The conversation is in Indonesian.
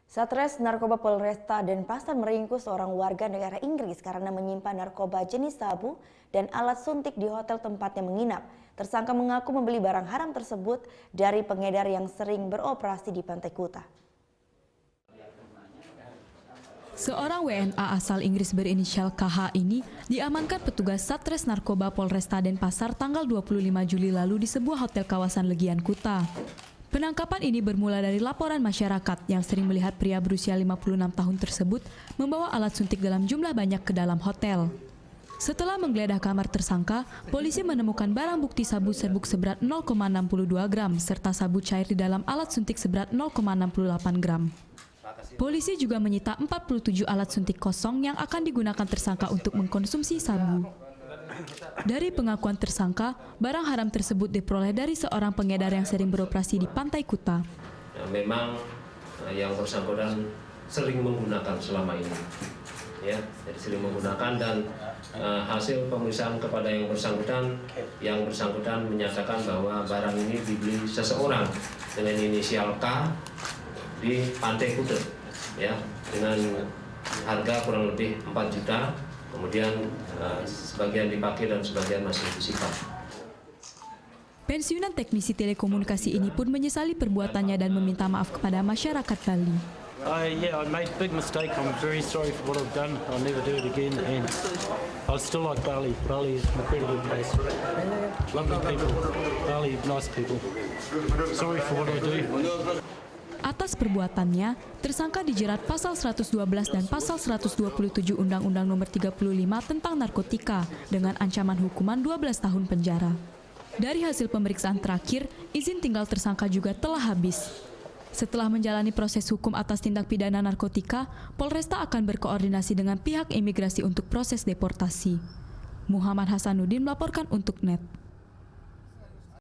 Satres Narkoba Polresta Denpasar meringkus seorang warga negara Inggris karena menyimpan narkoba jenis sabu dan alat suntik di hotel tempatnya menginap. Tersangka mengaku membeli barang haram tersebut dari pengedar yang sering beroperasi di Pantai Kuta. Seorang WNA asal Inggris berinisial KH ini diamankan petugas Satres Narkoba Polresta Denpasar tanggal 25 Juli lalu di sebuah hotel kawasan Legian Kuta. Penangkapan ini bermula dari laporan masyarakat yang sering melihat pria berusia 56 tahun tersebut membawa alat suntik dalam jumlah banyak ke dalam hotel. Setelah menggeledah kamar tersangka, polisi menemukan barang bukti sabu serbuk seberat 0,62 gram serta sabu cair di dalam alat suntik seberat 0,68 gram. Polisi juga menyita 47 alat suntik kosong yang akan digunakan tersangka untuk mengkonsumsi sabu. Dari pengakuan tersangka, barang haram tersebut diperoleh dari seorang pengedar yang sering beroperasi di Pantai Kuta. Memang yang bersangkutan sering menggunakan selama ini, ya, jadi sering menggunakan dan hasil pemeriksaan kepada yang bersangkutan menyatakan bahwa barang ini dibeli seseorang dengan inisial K di Pantai Kuta, ya, dengan harga kurang lebih 4 juta. Kemudian sebagian dipakai dan sebagian masih disimpan. Pensiunan teknisi telekomunikasi ini pun menyesali perbuatannya dan meminta maaf kepada masyarakat Bali. Yeah, I made a big mistake. I'm very sorry for what I've done. I'll never do it again. And I still like Bali. Bali is an incredible place. Lovely people. Bali, nice people. Sorry for what I do. Atas perbuatannya, tersangka dijerat pasal 112 dan pasal 127 Undang-Undang Nomor 35 tentang narkotika dengan ancaman hukuman 12 tahun penjara. Dari hasil pemeriksaan terakhir, izin tinggal tersangka juga telah habis. Setelah menjalani proses hukum atas tindak pidana narkotika, Polresta akan berkoordinasi dengan pihak imigrasi untuk proses deportasi. Muhammad Hasanuddin melaporkan untuk NET.